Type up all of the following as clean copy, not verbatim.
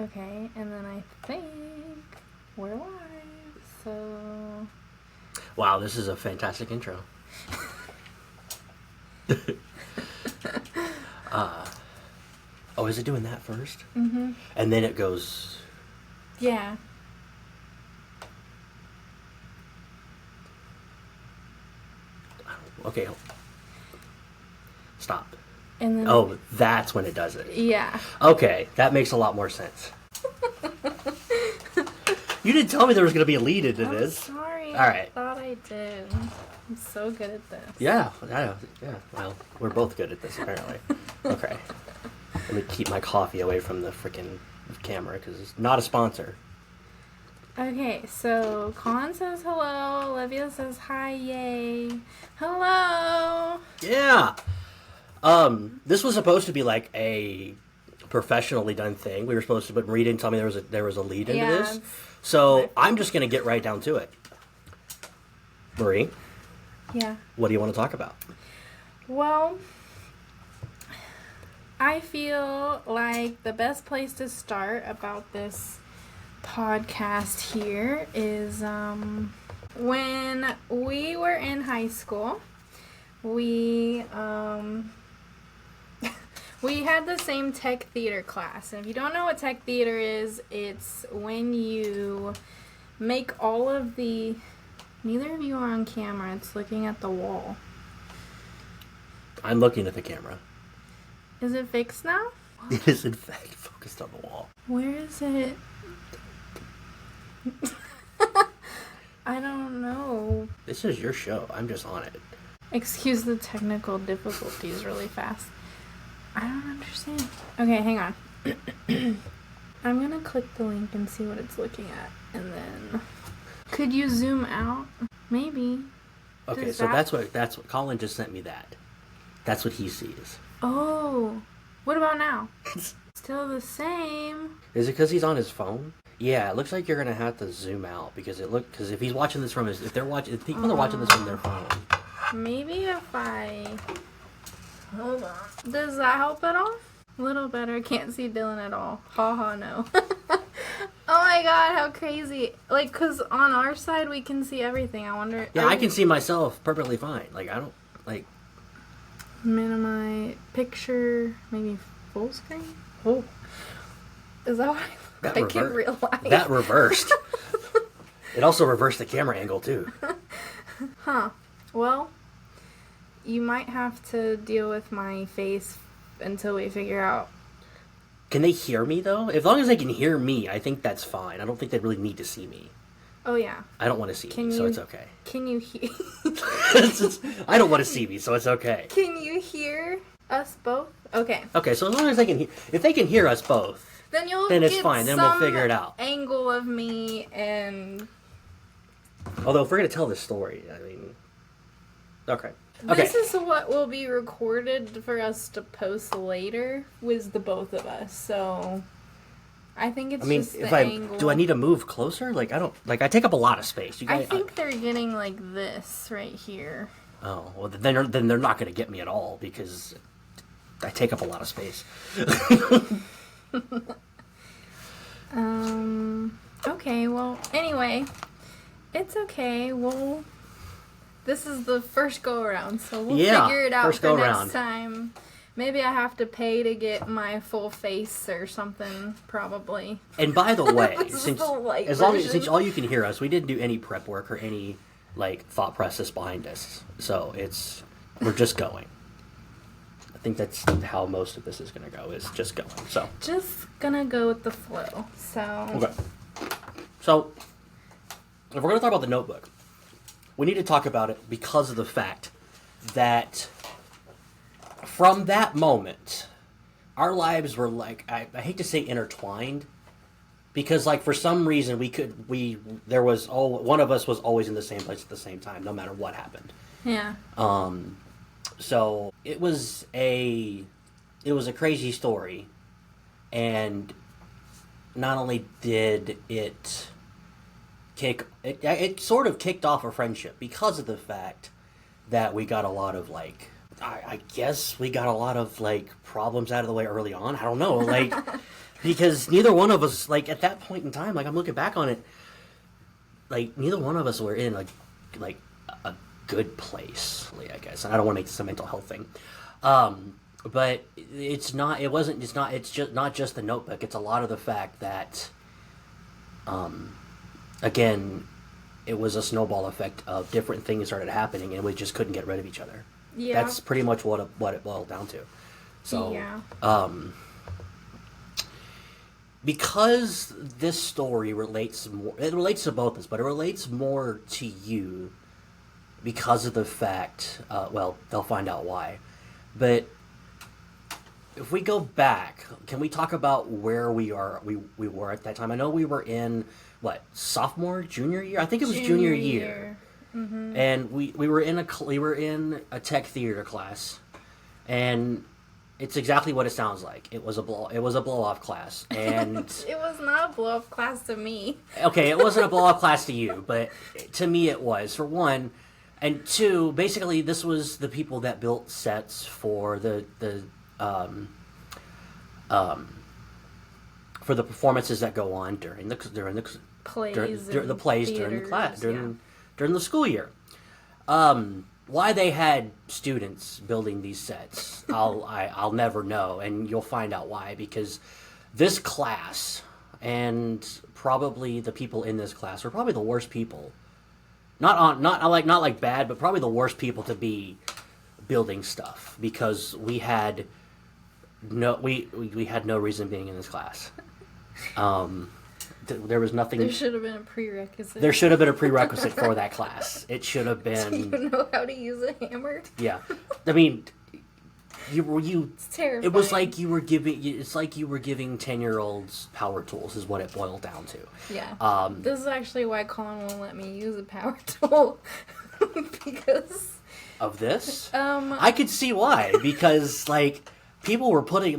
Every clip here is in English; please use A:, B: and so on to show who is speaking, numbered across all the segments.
A: Okay, and then I think we're live, so...
B: Wow, this is a fantastic intro. Oh, is it doing that first?
A: Mm-hmm.
B: And then it goes...
A: Yeah.
B: Okay. Stop.
A: And then
B: Oh, that's when it does it.
A: Yeah.
B: Okay, that makes a lot more sense. You didn't tell me there was going to be a lead into this.
A: Sorry.
B: All right.
A: I thought I did. I'm so good at this.
B: Yeah. Well, we're both good at this, apparently. Okay. Let me keep my coffee away from the freaking camera, because it's not a sponsor.
A: Okay, so Colin says hello. Olivia says hi, yay. Hello.
B: Yeah. This was supposed to be like a professionally done thing. We were supposed to, but Marie didn't tell me there was a lead into this. So I'm just going to get right down to it. Marie?
A: Yeah.
B: What do you want to talk about?
A: Well, I feel like the best place to start about this podcast here is when we were in high school, we we had the same tech theater class. And if you don't know what tech theater is, it's when you make all of the... Neither of you are on camera. It's looking at the wall.
B: I'm looking at the camera.
A: Is it fixed now?
B: It is, in fact, focused on the wall.
A: Where is it? I don't know.
B: This is your show. I'm just on it.
A: Excuse the technical difficulties really fast. I don't understand. Okay, hang on. I'm gonna click the link and see what it's looking at. And then... Could you zoom out? Maybe.
B: Okay, so that's what Colin just sent me that. That's what he sees.
A: Oh. What about now? Still the same.
B: Is it because he's on his phone? Yeah, it looks like you're gonna have to zoom out because if he's watching this from his, if people are watching this from their phone.
A: Maybe if I... Hold on. Does that help at all? A little better. Can't see Dylan at all. Ha ha, no. Oh my god, how crazy. Like, because on our side we can see everything. I wonder...
B: Yeah, I can see myself perfectly fine. Like, I don't... Like...
A: Minimize picture, maybe full screen? Oh. Is that what I look like in real life?
B: That reversed. It also reversed the camera angle, too.
A: Huh. Well, you might have to deal with my face until we figure out.
B: Can they hear me, though? As long as they can hear me, I think that's fine. I don't think they really need to see me.
A: Oh, yeah.
B: I don't want to see me, so it's okay.
A: Can you hear...
B: I don't want to see me, so it's okay.
A: Can you hear us both? Okay.
B: Okay, so as long as they can hear... If they can hear us both,
A: then
B: it's fine. Then we'll figure it out.
A: Angle of me and...
B: Although, if we're going to tell this story, I mean... Okay.
A: This is what will be recorded for us to post later with the both of us, so... I think it's just the angle.
B: Do I need to move closer? Like, I don't... Like, I take up a lot of space.
A: I think they're getting, like, this right here.
B: Oh, well, then they're not going to get me at all, because I take up a lot of space.
A: Okay, well, anyway, it's okay. This is the first go-around, so we'll figure it out for next time. Maybe I have to pay to get my full face or something, probably.
B: And by the way, since all you can hear us, we didn't do any prep work or any like thought process behind us. So we're just going. I think that's how most of this is going to go, is just going. So
A: just gonna go with the flow. So
B: okay. So if we're going to talk about The Notebook, we need to talk about it because of the fact that from that moment, our lives were like, I hate to say intertwined, because like for some reason one of us was always in the same place at the same time, no matter what happened.
A: Yeah.
B: So it was a crazy story, and not only did it sort of kicked off a friendship because of the fact that we got a lot of like, I guess we got a lot of like problems out of the way early on. I don't know, like Because neither one of us, like, at that point in time, like, I'm looking back on it, like, neither one of us were in, like a good place, I guess. And I don't want to make this a mental health thing. But it's not just the Notebook. It's a lot of the fact that, again, it was a snowball effect of different things started happening, and we just couldn't get rid of each other. Yeah. That's pretty much what it boiled down to. So, yeah. Because this story relates to both of us, but it relates more to you because of the fact, well, they'll find out why. But if we go back, can we talk about where we were at that time? I know we were in, sophomore, junior year? I think it was junior year. Mm-hmm. And we were in a tech theater class, and it's exactly what it sounds like. It was a blow off class, and
A: it was not a blow off class to me.
B: Okay, it wasn't a blow off class to you, but to me it was, for one. And two, basically this was the people that built sets for the performances that go on during the plays during the class during the school year. Why they had students building these sets, I'll never know, and you'll find out why. Because this class and probably the people in this class were probably the worst people. Not like bad, but probably the worst people to be building stuff, because we had no reason being in this class. There was nothing.
A: There should have been a prerequisite.
B: There should have been a prerequisite for that class. It should have been.
A: Do you know how to use a hammer?
B: Yeah, I mean, you.
A: It's terrifying.
B: It was like you were giving. It's like you were giving 10-year-olds power tools. Is what it boiled down to.
A: Yeah. This is actually why Colin won't let me use a power tool because
B: of this. I could see why, because people were putting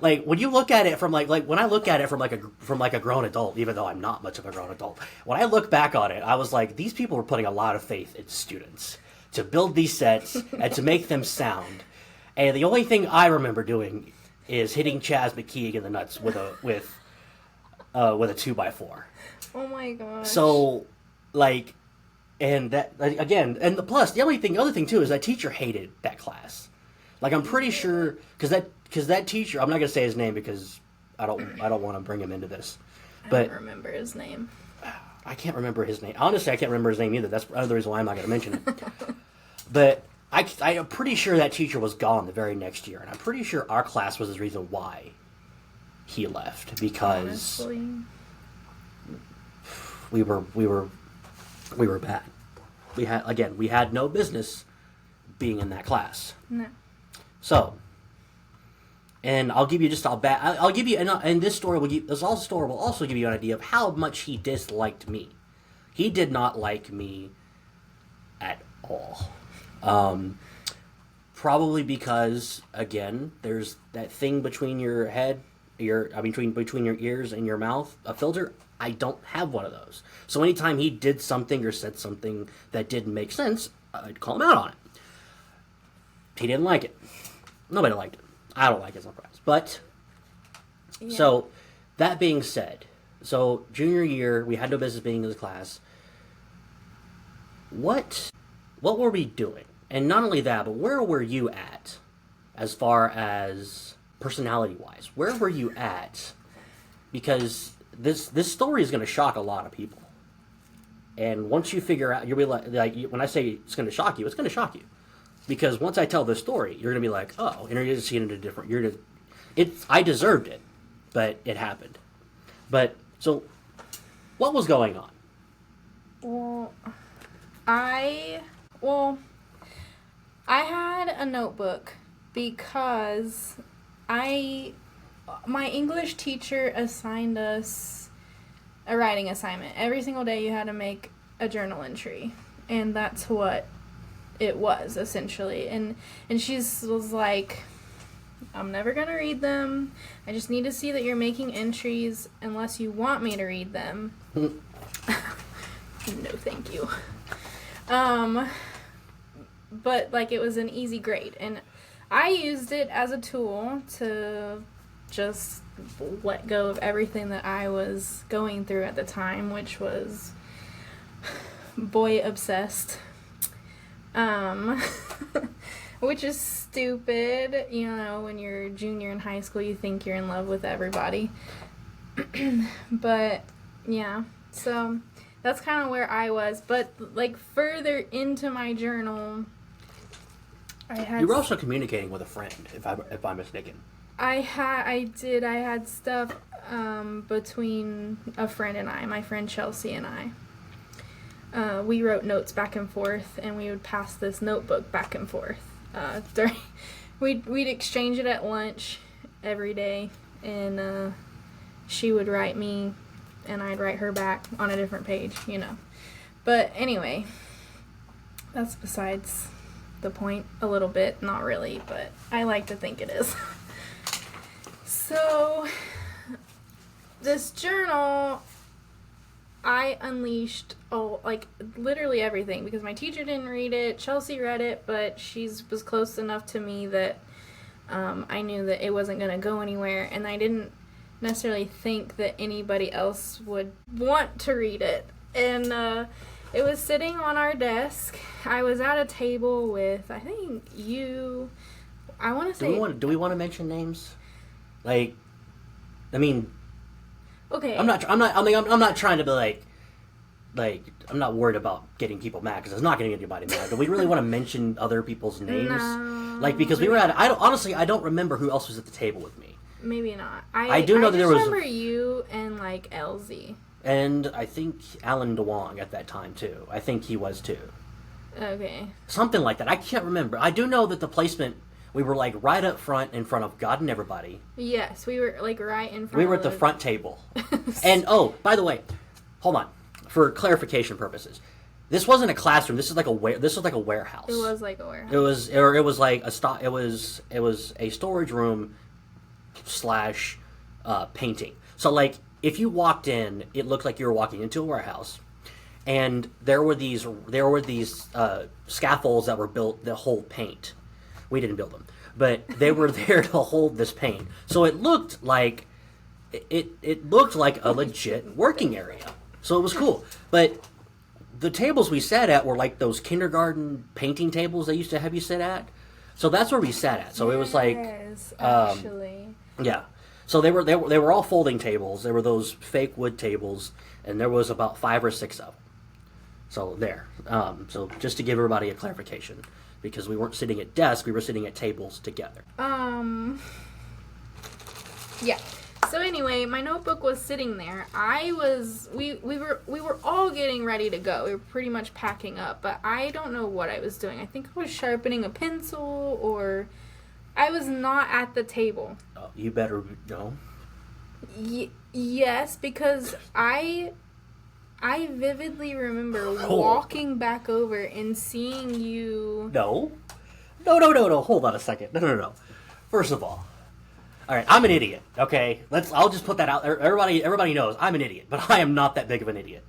B: when you look at it from when I look at it from a grown adult, even though I'm not much of a grown adult, when I look back on it, I was like, these people were putting a lot of faith in students to build these sets and to make them sound. And the only thing I remember doing is hitting Chaz McKeague in the nuts with a 2x4.
A: Oh my gosh.
B: So, and that again, and the other thing too is that teacher hated that class. I'm pretty sure because that teacher, I'm not gonna say his name because I don't want to bring him into this. But
A: I don't remember his name.
B: I can't remember his name. Honestly, I can't remember his name either. That's another reason why I'm not gonna mention it. But I'm pretty sure that teacher was gone the very next year, and I'm pretty sure our class was the reason why he left, because
A: honestly,
B: we were bad. We had no business being in that class.
A: No.
B: So, and I'll give you I'll give you, and this story will also give you an idea of how much he disliked me. He did not like me at all. Probably because, again, there's that thing between your head, between your ears and your mouth, a filter. I don't have one of those. So anytime he did something or said something that didn't make sense, I'd call him out on it. He didn't like it. Nobody liked it. I don't like it sometimes. But, yeah. So, that being said, so junior year, we had no business being in the class. What were we doing? And not only that, but where were you at as far as personality-wise? Where were you at? Because this story is going to shock a lot of people. And once you figure out, you'll be like when I say it's going to shock you, it's going to shock you. Because once I tell this story, you're going to be like, oh, and you're going to see it in a different... I deserved it, but it happened. But, so, what was going on?
A: Well, I had a notebook because my English teacher assigned us a writing assignment. Every single day you had to make a journal entry, and that's what it was, essentially. And she was like, I'm never going to read them. I just need to see that you're making entries unless you want me to read them. No, thank you. But, it was an easy grade. And I used it as a tool to just let go of everything that I was going through at the time, which was boy obsessed. Which is stupid. You know, when you're a junior in high school, you think you're in love with everybody. But, yeah. So, that's kind of where I was. But, like, further into my journal, I had...
B: You were also communicating with a friend, if I'm mistaken.
A: I did. I had stuff between a friend and I, my friend Chelsea and I. We wrote notes back and forth, and we would pass this notebook back and forth. We'd exchange it at lunch every day, and she would write me, and I'd write her back on a different page, you know. But anyway, that's besides the point a little bit. Not really, but I like to think it is. So, this journal, I unleashed, literally everything, because my teacher didn't read it, Chelsea read it, but she was close enough to me that I knew that it wasn't going to go anywhere, and I didn't necessarily think that anybody else would want to read it. And it was sitting on our desk. I was at a table with, I think, you. I want to say...
B: Do we want to mention names? Like, I mean...
A: Okay.
B: I'm not trying to be like, I'm not worried about getting people mad, because it's not going to get anybody mad. Do we really want to mention other people's names?
A: No.
B: Like, because we were at, I don't remember who else was at the table with me.
A: Maybe not.
B: I do know that there was...
A: I just remember you and, like, LZ.
B: And I think Alan DeWong at that time, too. I think he was, too.
A: Okay.
B: Something like that. I can't remember. I do know that the placement... We were, like, right up front in front of God and everybody.
A: Yes, we were, like, right in front
B: We were at the front table. And, oh, by the way, hold on. For clarification purposes, this wasn't a classroom. This was like a warehouse.
A: It was like a warehouse.
B: It was like it was a storage room / painting. So, like, if you walked in, it looked like you were walking into a warehouse. And there were these scaffolds that were built that hold paint. We didn't build them, but they were there to hold this paint. So it looked like a legit working area. So it was cool. But the tables we sat at were like those kindergarten painting tables they used to have you sit at. So that's where we sat at. So it was like,
A: actually.
B: Yeah. So they were all folding tables. They were those fake wood tables, and there was about 5 or 6 of them. So there. So just to give everybody a clarification. Because we weren't sitting at desks, we were sitting at tables together.
A: Yeah. So anyway, my notebook was sitting there. We were all getting ready to go. We were pretty much packing up, but I don't know what I was doing. I think I was sharpening a pencil, or I was not at the table.
B: Oh, you better know.
A: Yes, because I vividly remember walking back over and seeing you...
B: No. Hold on a second. No. First of all right, I'm an idiot, okay? I'll just put that out there. Everybody knows I'm an idiot, but I am not that big of an idiot.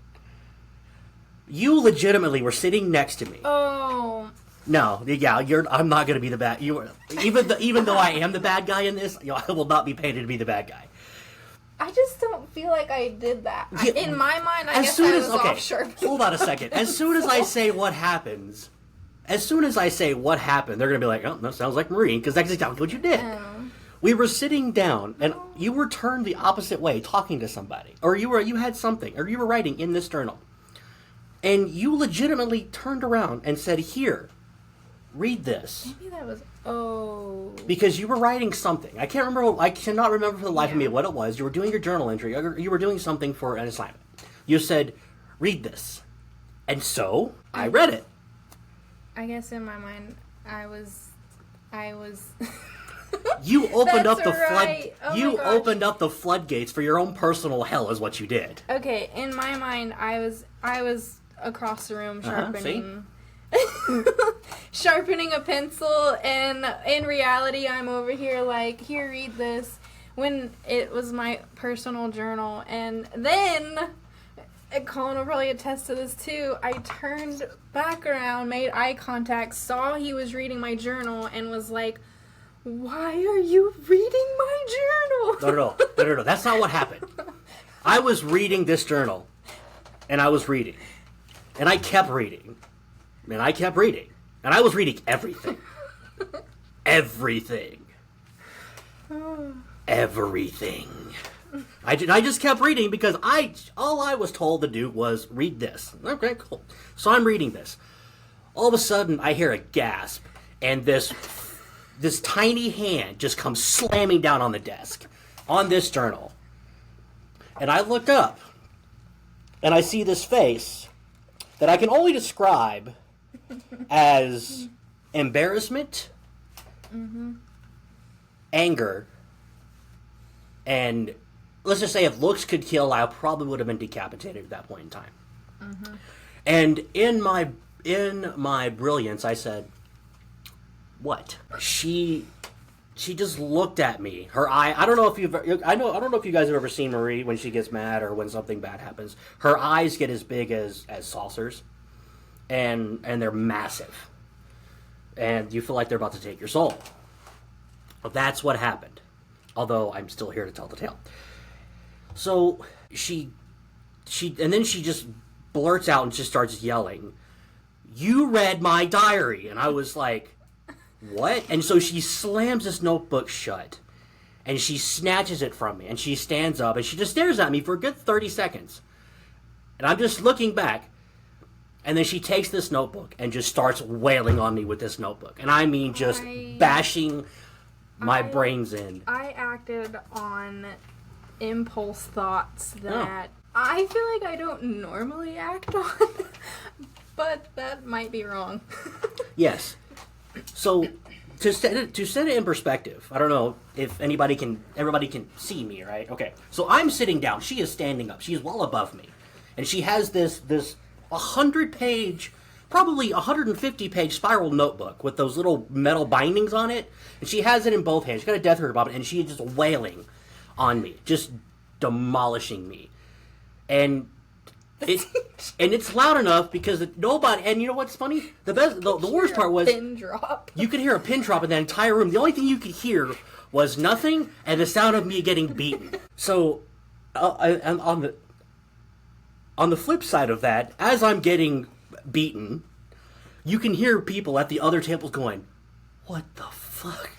B: You legitimately were sitting next to me.
A: Oh.
B: No, yeah, I'm not going to be the bad... Even though I am the bad guy in this, I will not be painted to be the bad guy.
A: I just don't feel like I did that. In my mind, I guess I was off sharp.
B: Hold on a second. As soon as I say what happened, they're going to be like, oh, that sounds like Marie, because that's exactly what you did. We were sitting down, and you were turned the opposite way, talking to somebody. Or you had something, or you were writing in this journal. And you legitimately turned around and said, here, read this.
A: Maybe that was... Oh.
B: Because you were writing something. I cannot remember for the life of me what it was. You were doing your journal entry. You were doing something for an assignment. You said, read this. And so, I read it.
A: I guess in my mind, I was...
B: You opened up the opened up the floodgates for your own personal hell is what you did.
A: Okay, in my mind, I was across the room sharpening... sharpening a pencil, and in reality I'm over here like, here, read this, when it was my personal journal. And then, Colin will probably attest to this too, I turned back around, made eye contact, saw he was reading my journal, and was like, Why are you reading my journal?
B: No. That's not what happened. I was reading this journal, and I was reading. And I kept reading. And I kept reading. And I was reading everything. Everything. Everything. I just kept reading because all I was told to do was read this. Okay, cool. So I'm reading this. All of a sudden, I hear a gasp, and this tiny hand just comes slamming down on the desk, on this journal. And I look up, and I see this face that I can only describe as embarrassment, anger, and let's just say if looks could kill, I probably would have been decapitated at that point in time. And in my brilliance, I said, "What?" She just looked at me. Her eye. I don't know if I don't know if you guys have ever seen Marie when she gets mad or when something bad happens. Her eyes get as big as saucers, and they're massive, and you feel like they're about to take your soul. Well, that's what happened. Although I'm still here to tell the tale. So and then she just blurts out and just starts yelling, "You read my diary!" And I was like, "What?" And so she slams this notebook shut, and she snatches it from me, and she stands up, and she just stares at me for a good 30 seconds. And I'm just looking back, and then she takes this notebook and just starts wailing on me with this notebook. And I mean just bashing my brains in.
A: I acted on impulse thoughts that I feel like I don't normally act on, but that might be wrong.
B: Yes. So to set it in perspective, I don't know if everybody can see me, right? Okay. So I'm sitting down. She is standing up. She is well above me, and she has this 100-page, probably 150-page spiral notebook with those little metal bindings on it, and she has it in both hands. She's got a death grip on it, and she is just wailing on me, just demolishing me, and it's loud enough because nobody. And you know what's funny? The worst part was
A: pin drop.
B: You could hear a pin drop in that entire room. The only thing you could hear was nothing and the sound of me getting beaten. So, on the flip side of that, as I'm getting beaten, you can hear people at the other tables going, "What the fuck?"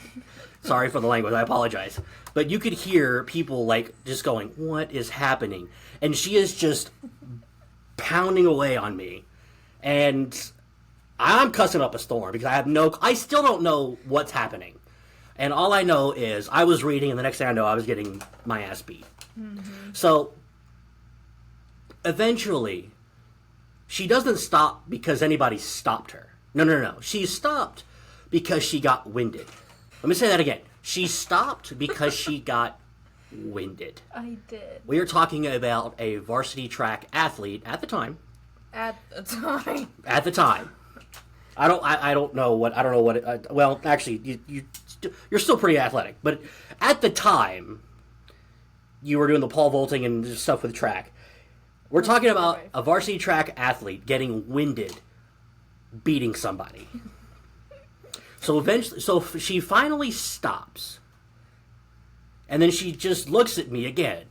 B: Sorry for the language. I apologize. But you could hear people like just going, "What is happening?" And she is just pounding away on me, and I'm cussing up a storm because I still don't know what's happening, and all I know is I was reading, and the next thing I know, I was getting my ass beat. So eventually, she doesn't stop because anybody stopped her. No. She stopped because she got winded. Let me say that again. She stopped because she got winded.
A: I did.
B: We are talking about a varsity track athlete at the time.
A: At the time.
B: At the time. I don't know what. Well, actually, you're still pretty athletic, but at the time, you were doing the pole vaulting and stuff with track. We're talking about a varsity track athlete getting winded, beating somebody. So she finally stops. And then she just looks at me again.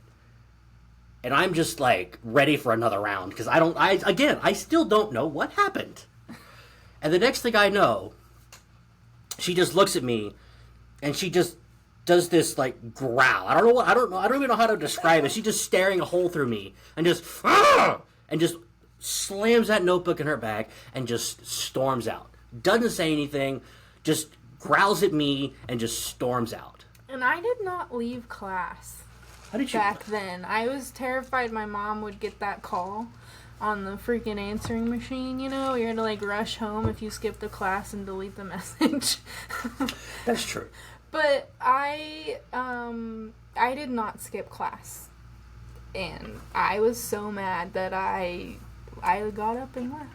B: And I'm just like ready for another round because I still don't know what happened. And the next thing I know, she just looks at me and she just does this like growl. I don't even know how to describe it. She's just staring a hole through me and just slams that notebook in her bag and just storms out. Doesn't say anything, just growls at me and just storms out.
A: And I did not leave class.
B: How did you?
A: Back then, I was terrified my mom would get that call on the freaking answering machine. You know, you had to like rush home if you skipped a class and delete the message.
B: That's true.
A: But I did not skip class, and I was so mad that I got up and left.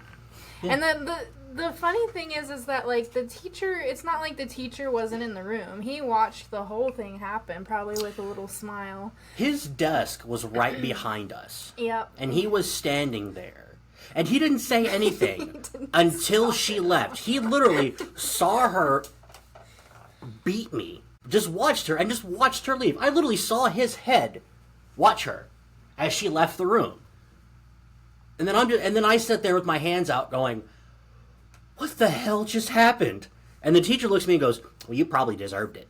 A: Yeah. And then the funny thing is that like the teacher, it's not like the teacher wasn't in the room. He watched the whole thing happen, probably with a little smile.
B: His desk was right behind us.
A: Yep.
B: And he was standing there. And he didn't say anything until she left. He literally saw her beat me. Just watched her leave. I literally saw his head watch her as she left the room. And then I sit there with my hands out going, what the hell just happened? And the teacher looks at me and goes, well, you probably deserved it.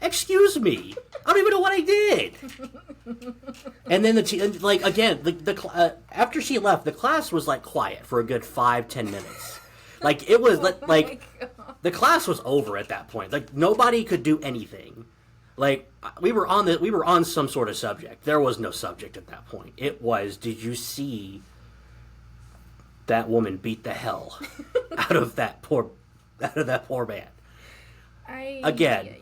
B: Excuse me. I don't even know what I did. And then after she left, the class was like quiet for a good 5-10 minutes. Like it was the class was over at that point. Like nobody could do anything. Like we were on some sort of subject. There was no subject at that point. It was, did you see that woman beat the hell out of that poor man? Again.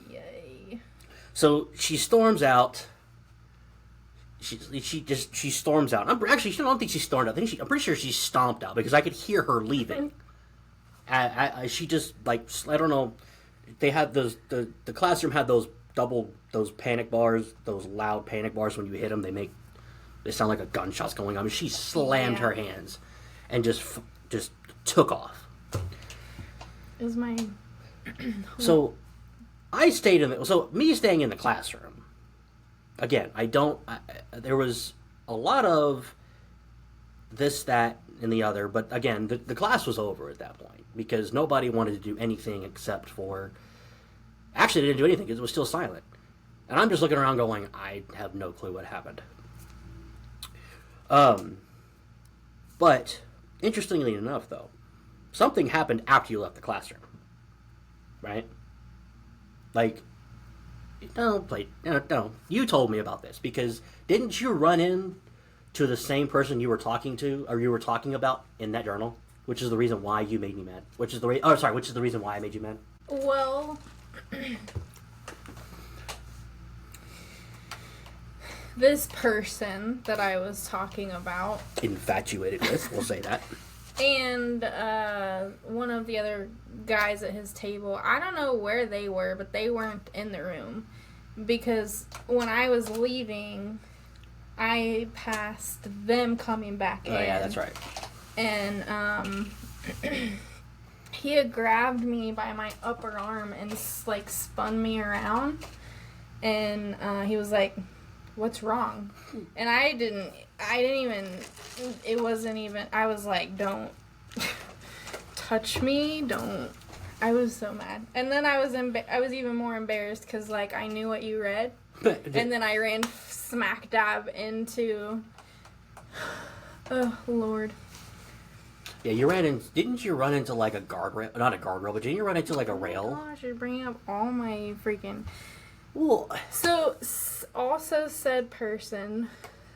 B: So she storms out. She storms out. I don't think she stormed out. I'm pretty sure she stomped out because I could hear her leaving. She just like, I don't know. They had the classroom had those panic bars, those loud panic bars. When you hit them, they sound like a gunshot's going on. She slammed her hands and just took off.
A: Is my
B: so I stayed me staying in the classroom. Again, there was a lot of this, that, and the other, but again, the class was over at that point because nobody wanted to do anything except for. Actually, they didn't do anything because it was still silent. And I'm just looking around going, I have no clue what happened. But, interestingly enough, though, something happened after you left the classroom. Right? Like, no, you told me about this, because didn't you run in to the same person you were talking to, or you were talking about in that journal? Which is the reason why you made me mad. Which is the reason why I made you mad.
A: Well, this person that I was talking about,
B: infatuated with, we'll say that,
A: and one of the other guys at his table, I don't know where they were, but they weren't in the room, because when I was leaving, I passed them coming back in.
B: Oh yeah, that's right.
A: And he had grabbed me by my upper arm and like spun me around, and he was like, "What's wrong?" And I didn't even, it wasn't even, I was like, "Don't touch me, don't." I was so mad. And then I was even more embarrassed because like I knew what you read, and then I ran smack dab into, oh Lord.
B: Yeah, didn't you run into like a guardrail? Not a guardrail, but didn't you run into like a rail?
A: Oh gosh, you're bringing up all my freaking...
B: Well,
A: so, also said person...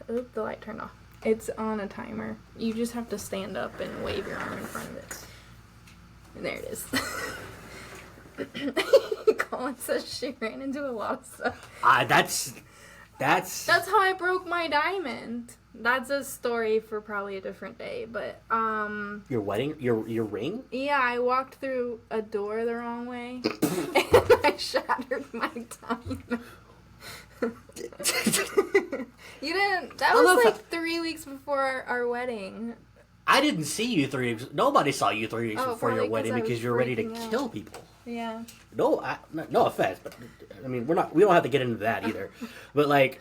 A: Oop, the light turned off. It's on a timer. You just have to stand up and wave your arm in front of it. And there it is. Colin says she ran into a lot of stuff. That's how I broke my diamond. That's a story for probably a different day, but
B: your wedding, your ring?
A: Yeah, I walked through a door the wrong way and I shattered my diamond. You didn't. That was like 3 weeks before our wedding.
B: I didn't see you 3 weeks. Nobody saw you 3 weeks before your wedding because you were ready to kill people.
A: Yeah.
B: No offense, but I mean we don't have to get into that either. But like.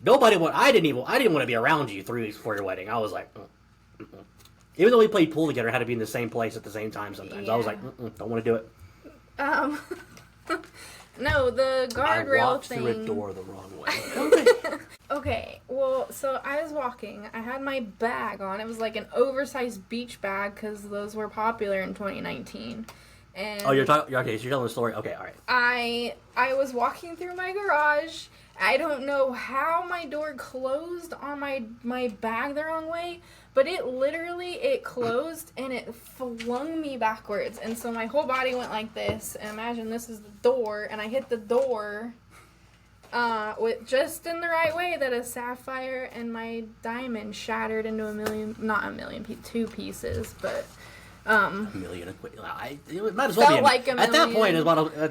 B: I didn't want to be around you 3 weeks before your wedding. I was like, even though we played pool together, had to be in the same place at the same time sometimes. Yeah. I was like, don't want to do it.
A: No, the guardrail thing.
B: I walked through a door the wrong way.
A: Okay, well, so I was walking. I had my bag on. It was like an oversized beach bag because those were popular in 2019. And
B: oh, you're telling the story. Okay, all right.
A: I was walking through my garage. I don't know how my door closed on my bag the wrong way, but it closed and it flung me backwards. And so my whole body went like this. And imagine this is the door, and I hit the door with just in the right way that a sapphire and my diamond shattered into two pieces, but...
B: a million. It might as well be
A: like a million.
B: At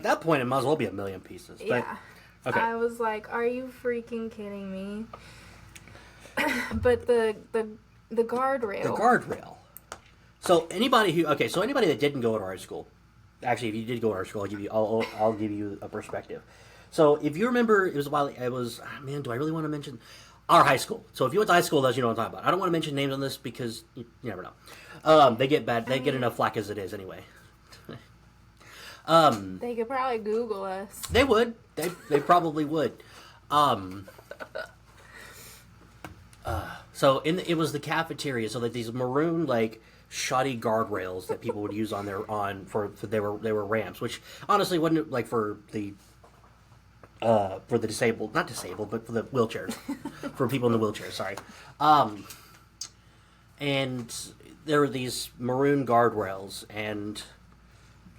B: that point, it might as well be a million pieces. But,
A: yeah. Okay. I was like, "Are you freaking kidding me?" But the guardrail.
B: The guardrail. So anybody that didn't go to art school, actually, if you did go to our school, I'll give you a perspective. So if you remember, it was a while. Man, do I really want to mention our high school? So if you went to high school, you know what I'm talking about. I don't want to mention names on this because you never know. They get bad. They get enough flack as it is anyway.
A: They could probably Google us.
B: They would. They probably would. So it was the cafeteria. So that these maroon shoddy guardrails that people would use they were ramps, which honestly wasn't for the disabled, not disabled, but for the wheelchairs, for people in the wheelchairs. Sorry. And there were these maroon guardrails, and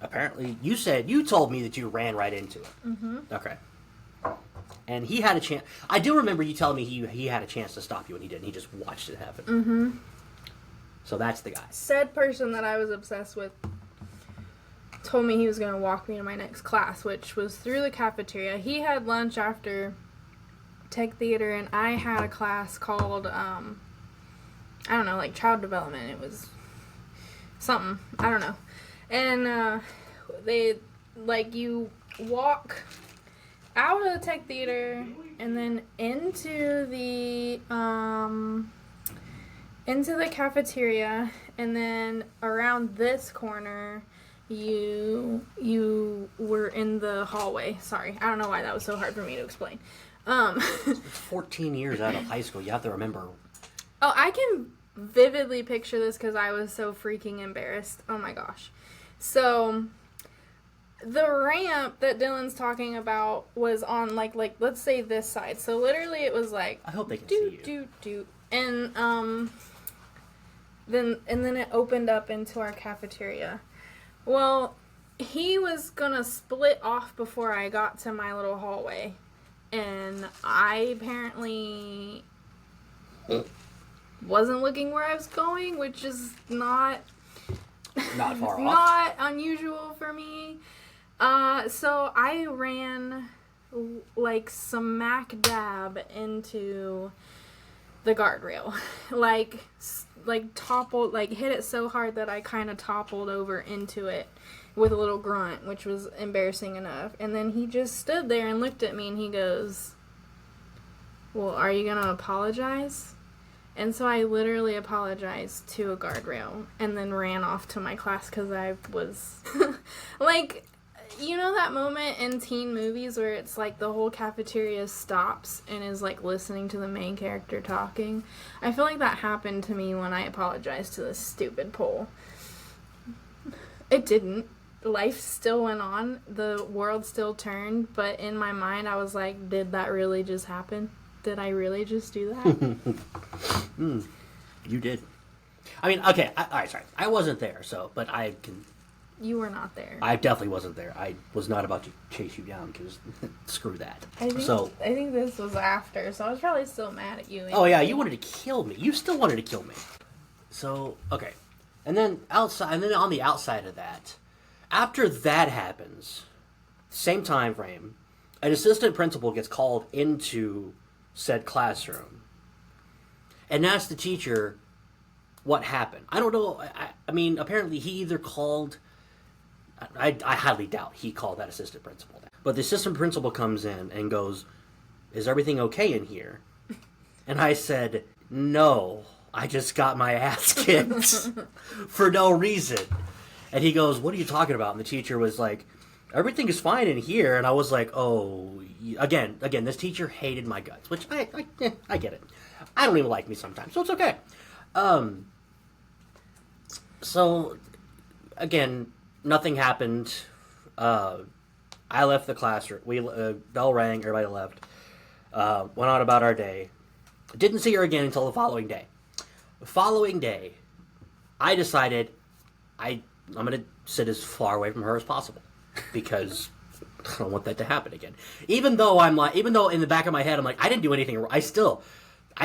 B: apparently you told me that you ran right into it.
A: Mm-hmm.
B: Okay. And he had a chance. I do remember you telling me he had a chance to stop you, and he didn't. He just watched it happen.
A: Mm-hmm.
B: So that's the guy.
A: Said person that I was obsessed with told me he was going to walk me to my next class, which was through the cafeteria. He had lunch after tech theater, and I had a class called, I don't know, child development. It was something. I don't know. And they, you walk out of the tech theater and then into the cafeteria, and then around this corner you were in the hallway. Sorry, I don't know why that was so hard for me to explain.
B: 14 years out of high school, you have to remember.
A: Oh, I can vividly picture this because I was so freaking embarrassed. Oh my gosh. So the ramp that Dylan's talking about was on let's say this side. So literally it was
B: I hope they can see you.
A: And then it opened up into our cafeteria. Well, he was gonna split off before I got to my little hallway, and I apparently wasn't looking where I was going, which is not
B: far off.
A: Not unusual for me. So I ran smack dab into the guardrail, toppled, hit it so hard that I kind of toppled over into it with a little grunt, which was embarrassing enough. And then he just stood there and looked at me, and he goes, "Well, are you gonna apologize?" And so I literally apologized to a guardrail and then ran off to my class because I was you know that moment in teen movies where it's the whole cafeteria stops and is listening to the main character talking? I feel like that happened to me when I apologized to this stupid pole. It didn't. Life still went on. The world still turned. But in my mind, I was like, did that really just happen? Did I really just do that?
B: You did. I mean, okay. All right, sorry. I wasn't there, but I can...
A: You were not there.
B: I definitely wasn't there. I was not about to chase you down because screw that.
A: I think this was after, so I was probably still mad at you. Anyway.
B: Oh yeah, you wanted to kill me. You still wanted to kill me. So okay, and then on the outside of that, after that happens, same time frame, an assistant principal gets called into said classroom and asks the teacher what happened. I don't know. I mean, apparently he either called. I highly doubt he called that assistant principal. But the assistant principal comes in and goes, "Is everything okay in here?" And I said, "No, I just got my ass kicked for no reason." And he goes, "What are you talking about?" And the teacher was like, "Everything is fine in here." And I was like, "Oh, again, this teacher hated my guts," which I get it. I don't even like me sometimes, so it's okay. So, again, nothing happened. I left the classroom. Bell rang. Everybody left. Went on about our day. Didn't see her again until the following day. The following day, I decided I'm going to sit as far away from her as possible because I don't want that to happen again. Even though in the back of my head I'm like, I didn't do anything wrong. I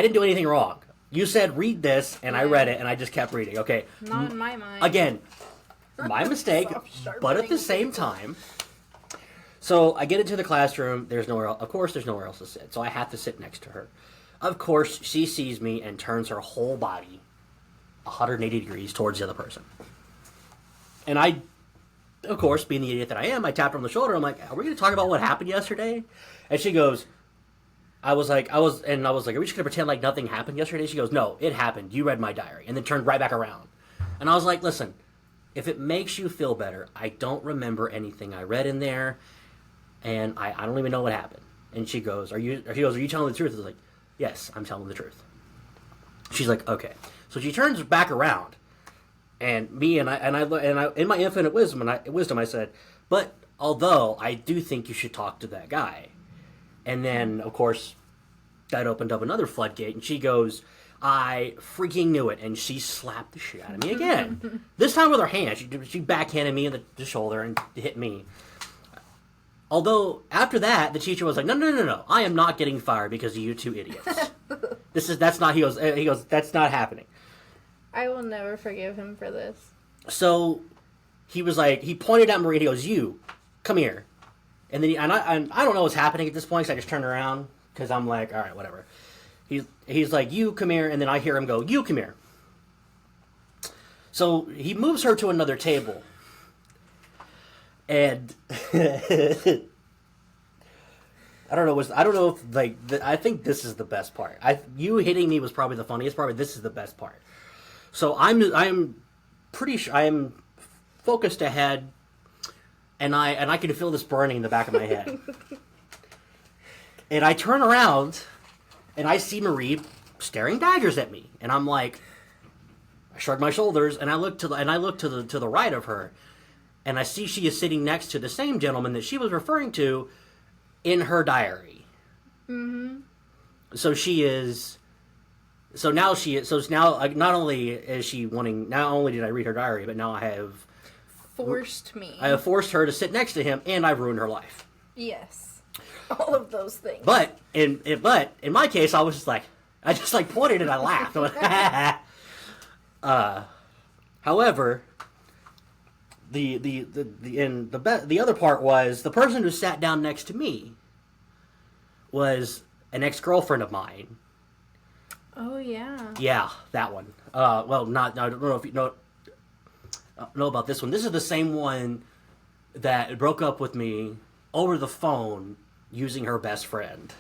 B: didn't do anything wrong. You said read this, and I read it, and I just kept reading. Okay.
A: Not in my mind.
B: Again, my mistake, but at the same time. So I get into the classroom. There's nowhere else to sit. So I have to sit next to her. Of course, she sees me and turns her whole body 180 degrees towards the other person. And I of course, being the idiot that I am, I tapped her on the shoulder. I'm like, are we going to talk about what happened yesterday? And she goes, I was like, are we just going to pretend like nothing happened yesterday? She goes, no, it happened. You read my diary. And then turned right back around. And I was like, listen, if it makes you feel better, I don't remember anything I read in there. And I don't even know what happened. And she goes, are you telling the truth? I was like, yes, I'm telling the truth. She's like, okay. So she turns back around. And me and I in my infinite wisdom, I said, but although I do think you should talk to that guy. And then, of course, that opened up another floodgate, and she goes, I freaking knew it, and she slapped the shit out of me again. This time with her hand. She backhanded me in the shoulder and hit me. Although, after that, the teacher was like, no, I am not getting fired because of you two idiots. That's not, he goes, that's not happening.
A: I will never forgive him for this. So,
B: he was like, he pointed at Marie, and he goes, you, come here. And then I don't know what's happening at this point, so I just turned around, because I'm like, all right, whatever. He's like, you come here, and then I hear him go, you come here. So he moves her to another table, and I don't know if I think this is the best part. You hitting me was probably the funniest part, but this is the best part. So I'm pretty sure I am focused ahead. And I can feel this burning in the back of my head. And I turn around, and I see Marie staring daggers at me. And I'm like, I shrug my shoulders, and I look to the right of her, and I see she is sitting next to the same gentleman that she was referring to in her diary. Mm-hmm. So now not only is she wanting. Not only did I read her diary, but now I have forced her to sit next to him, and I've ruined her life.
A: Yes. All of those things.
B: But in my case, I was just like, I just like pointed and I laughed. However, the other part was the person who sat down next to me was an ex-girlfriend of mine.
A: Oh yeah.
B: Yeah, that one. I don't know if you know about this one. This is the same one that broke up with me over the phone using her best friend.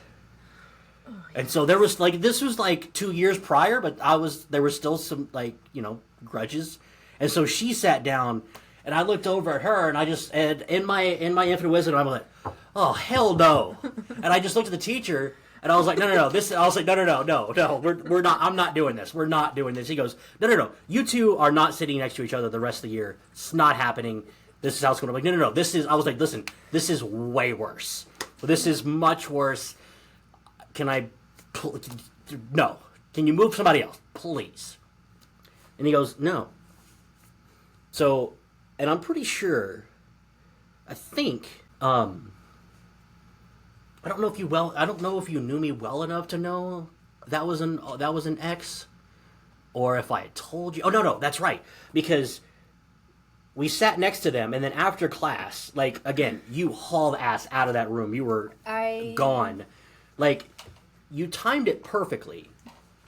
B: Oh, and so there was this was 2 years prior, but there was still some grudges. And so she sat down, and I looked over at her, and in my infinite wisdom, I'm like, oh hell no. And I just looked at the teacher, and I was like, no. No, we're not. I'm not doing this. We're not doing this. He goes, no. You two are not sitting next to each other the rest of the year. It's not happening. This is how it's going to be. I'm like, no. This is. I was like, listen. This is way worse. This is much worse. No. Can you move somebody else, please? And he goes, no. So, and I'm pretty sure. I think. I don't know if you knew me well enough to know that was an ex, or if I had told you. Oh no, that's right. Because we sat next to them, and then after class, again, you hauled ass out of that room. You were gone. You timed it perfectly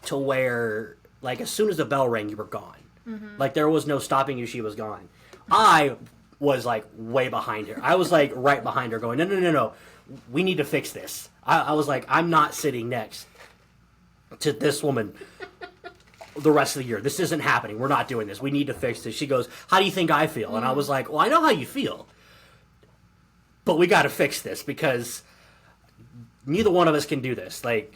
B: to where, as soon as the bell rang, you were gone. Mm-hmm. There was no stopping you. She was gone. I was way behind her. I was right behind her, going, no. We need to fix this. I was like, I'm not sitting next to this woman the rest of the year. This isn't happening. We're not doing this. We need to fix this. She goes, how do you think I feel? And I was like, well, I know how you feel. But we got to fix this because neither one of us can do this. And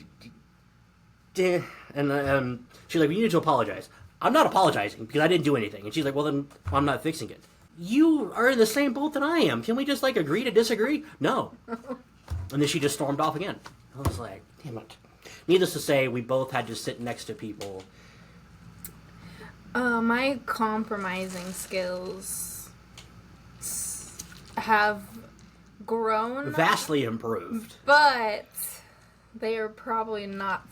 B: she's like, we need to apologize. I'm not apologizing because I didn't do anything. And she's like, well, then I'm not fixing it. You are in the same boat that I am. Can we just agree to disagree? No. And then she just stormed off again. I was like, damn it. Needless to say, we both had to sit next to people.
A: My compromising skills have grown.
B: Vastly improved.
A: But they are probably not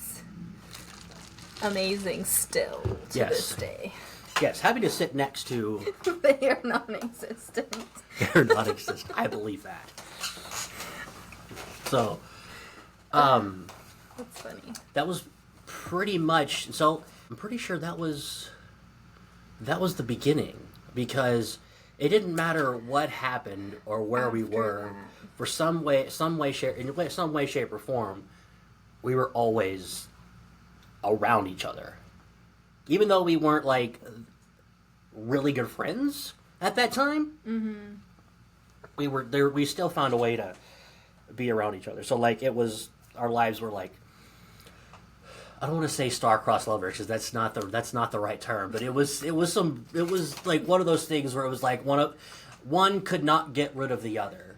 A: amazing still to this day.
B: Yes, having to sit next to...
A: They are non-existent.
B: They're non-existent. I believe that. So,
A: that's funny.
B: That was pretty much... So, I'm pretty sure that was the beginning. Because it didn't matter what happened or where we were. That. For some way, shape, or form, we were always around each other, even though we weren't like really good friends at that time. Mm-hmm. We were there. We still found a way to be around each other. So like it was, our lives were like, I don't want to say star-crossed lovers because that's not the right term, but it was like one of those things where it was like one could not get rid of the other,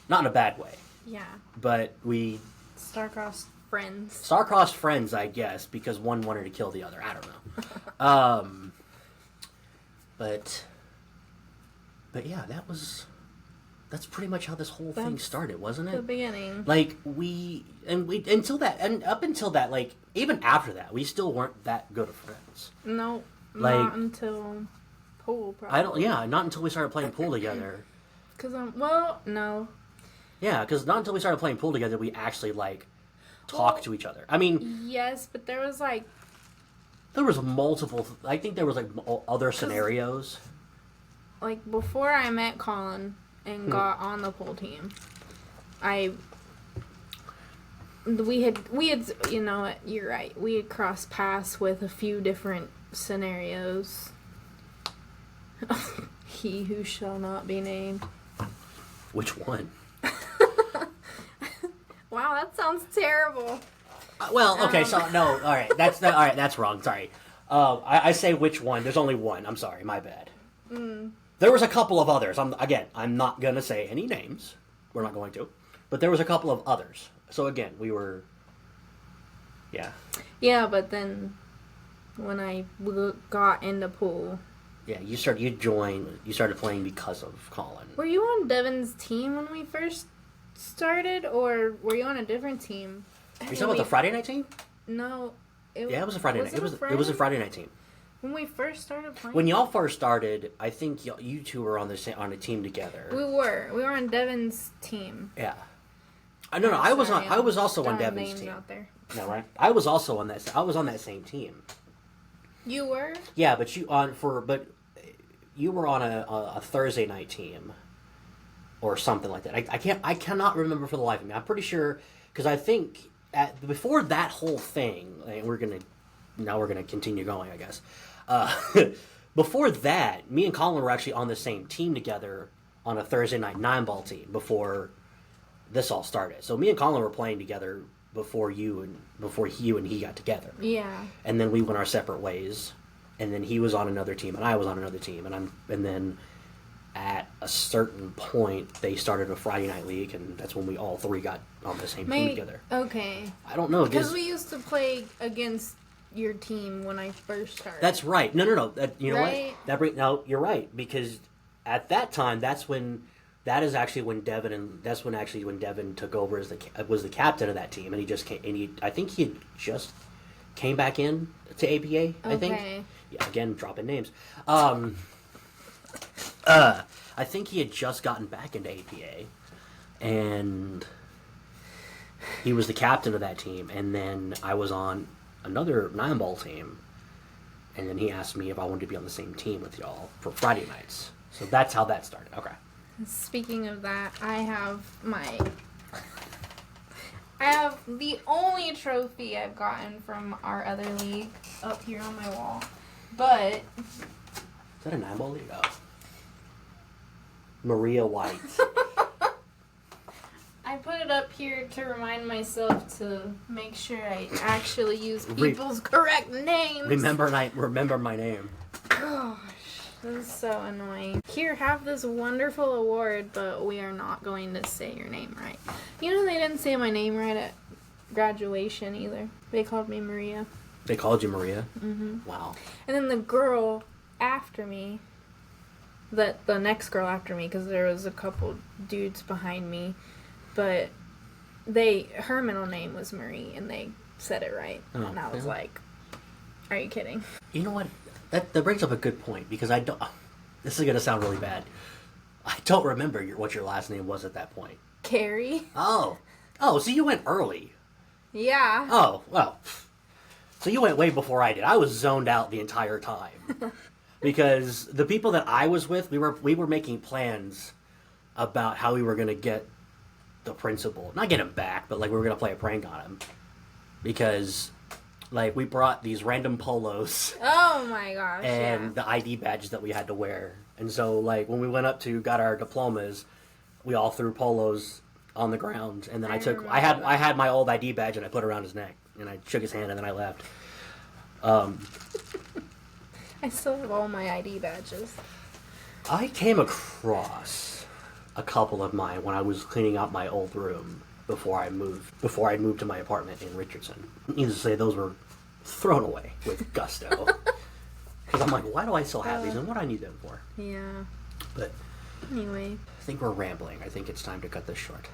B: not in a bad way. Yeah. But we
A: star-crossed friends.
B: Star-crossed friends, I guess, because one wanted to kill the other. I don't know. But yeah, that's pretty much how this whole thing started, wasn't it?
A: The beginning.
B: Like until that, like even after that, we still weren't that good of friends.
A: No, like, not until pool. Probably.
B: Not until we started playing pool together.
A: No.
B: Yeah, because not until we started playing pool together, we actually like talked to each other. I mean,
A: yes, but there was
B: multiple. I think there was like other scenarios.
A: Like before I met Colin and got on the pool team, we had you know what, you're right, we had crossed paths with a few different scenarios. He who shall not be named.
B: Which one?
A: Wow, that sounds terrible.
B: Well, okay, so no, all right, that's wrong. Sorry, I say which one. There's only one. I'm sorry, my bad. There was a couple of others. I'm not gonna say any names. We're not going to, but there was a couple of others. So again, we were, yeah.
A: Yeah, but then when I got into pool.
B: Yeah, you started playing because of Colin.
A: Were you on Devin's team when we first started, or were you on a different team?
B: Are you talking about the Friday night team?
A: No.
B: It was a Friday night. It was a Friday night team.
A: When we first started playing?
B: When y'all first started, I think you two were on a team together.
A: We were on Devin's team.
B: Yeah. I was also on Devin's team. Out there. No, right? I was also on that. I was on that same team.
A: You were?
B: Yeah, but you were on a Thursday night team, or something like that. I cannot remember for the life of me. I'm pretty sure because I think before that whole thing, and we're gonna continue going, I guess. Before that, me and Colin were actually on the same team together on a Thursday night 9-ball team before this all started. So me and Colin were playing together before you and he got together.
A: Yeah.
B: And then we went our separate ways, and then he was on another team and I was on another team, and then at a certain point they started a Friday night league, and that's when we all three got on the same team together.
A: Okay.
B: I don't know
A: because we used to play against your team when I first started.
B: That's right. No. You know right? What? No, you're right, because at that time that's when Devin took over as was the captain of that team, and he just came, and I think he had just came back in to APA. I think. Yeah, again, dropping names. I think he had just gotten back into APA, and he was the captain of that team. And then I was on another 9-ball team, and then he asked me if I wanted to be on the same team with y'all for Friday nights. So that's how that started. Okay.
A: Speaking of that, I have the only trophy I've gotten from our other league up here on my wall. But
B: is that a 9-ball league? Oh. Maria White.
A: I put it up here to remind myself to make sure I actually use people's correct names.
B: Remember my name.
A: Gosh, this is so annoying. Here, have this wonderful award, but we are not going to say your name right. You know they didn't say my name right at graduation either. They called me Maria.
B: They called you Maria?
A: Mm-hmm.
B: Wow.
A: And then the girl after me, the next girl after me, because there was a couple dudes behind me, but her middle name was Marie, and they said it right. Oh, and I was like, are you kidding?
B: You know what? That brings up a good point, because this is going to sound really bad. I don't remember what your last name was at that point.
A: Carrie.
B: Oh, so you went early.
A: Yeah.
B: Oh, well. So you went way before I did. I was zoned out the entire time. because the people that I was with, we were making plans about how we were going to get the principal, not get him back, but like we were going to play a prank on him, because like we brought these random polos.
A: Oh my gosh!
B: And the ID badges that we had to wear, and so like when we went up to got our diplomas, we all threw polos on the ground, and then I had my old ID badge and I put it around his neck, and I shook his hand, and then I left.
A: I still have all my ID badges.
B: I came across a couple of mine when I was cleaning out my old room before I moved to my apartment in Richardson. Needless to say, those were thrown away with gusto. Because I'm like, why do I still have these, and what do I need them for?
A: Yeah.
B: But
A: anyway,
B: I think we're rambling. I think it's time to cut this short.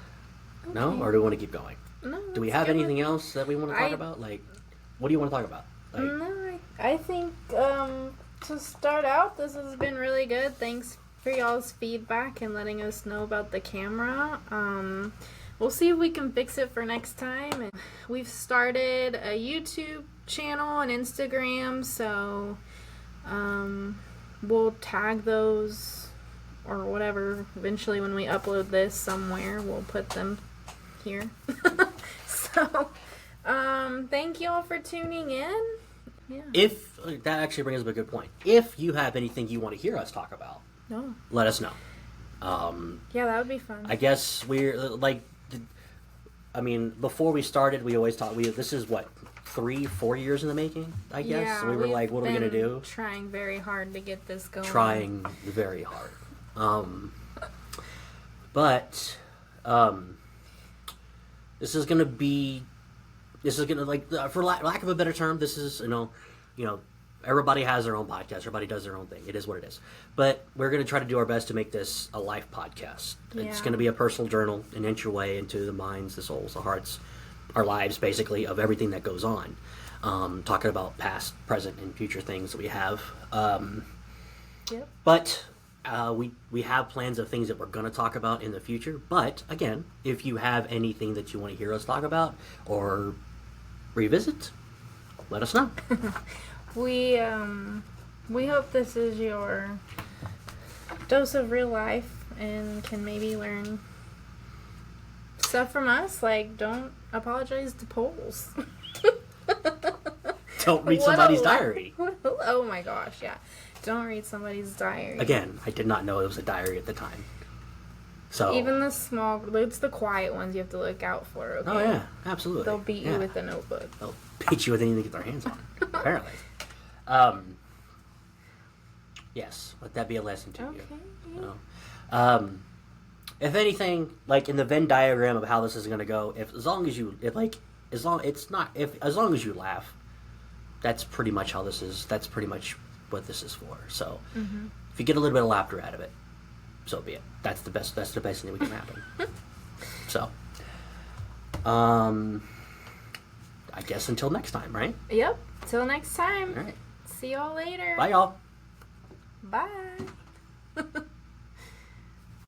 A: Okay.
B: No? Or do we want to keep going?
A: No.
B: Do we have anything else that we want to talk about? Like, what do you want to talk about? Like,
A: no, I think to start out, this has been really good. Thanks for y'all's feedback and letting us know about the camera. We'll see if we can fix it for next time. And we've started a YouTube channel and Instagram, so we'll tag those or whatever. Eventually, when we upload this somewhere, we'll put them here. So, thank y'all for tuning in. Yeah.
B: If that actually brings up a good point. If you have anything you want to hear us talk about, let us know.
A: Yeah, that would be fun.
B: I guess we're like, I mean, before we started, we always thought this is what 3-4 years in the making. I guess.
A: Yeah,
B: so we were like, what are we gonna do?
A: Trying very hard to get this going.
B: Trying very hard. But this is gonna like, for lack of a better term, this is, you know, everybody has their own podcast. Everybody does their own thing. It is what it is. But we're going to try to do our best to make this a life podcast. Yeah. It's going to be a personal journal, an inch away into the minds, the souls, the hearts, our lives, basically, of everything that goes on. Talking about past, present, and future things that we have.
A: Yep.
B: But we have plans of things that we're going to talk about in the future. But, again, if you have anything that you want to hear us talk about or revisit, let us know.
A: We hope this is your dose of real life and can maybe learn stuff from us. Like, don't apologize to Poles.
B: Don't read somebody's diary.
A: Oh my gosh, yeah. Don't read somebody's diary.
B: Again, I did not know it was a diary at the time. So
A: even it's the quiet ones you have to look out for, okay?
B: Oh yeah, absolutely.
A: They'll beat you with a notebook.
B: They'll beat you with anything they get their hands on, apparently. Yes, let that be a lesson to you.
A: Yeah.
B: If anything, like in the Venn diagram of how this is going to go, as long as you laugh, that's pretty much how this is. That's pretty much what this is for. So, if you get a little bit of laughter out of it, so be it. That's the best thing that can happen. So, I guess until next time, right?
A: Yep. Till next time.
B: All right.
A: See y'all later.
B: Bye, y'all.
A: Bye.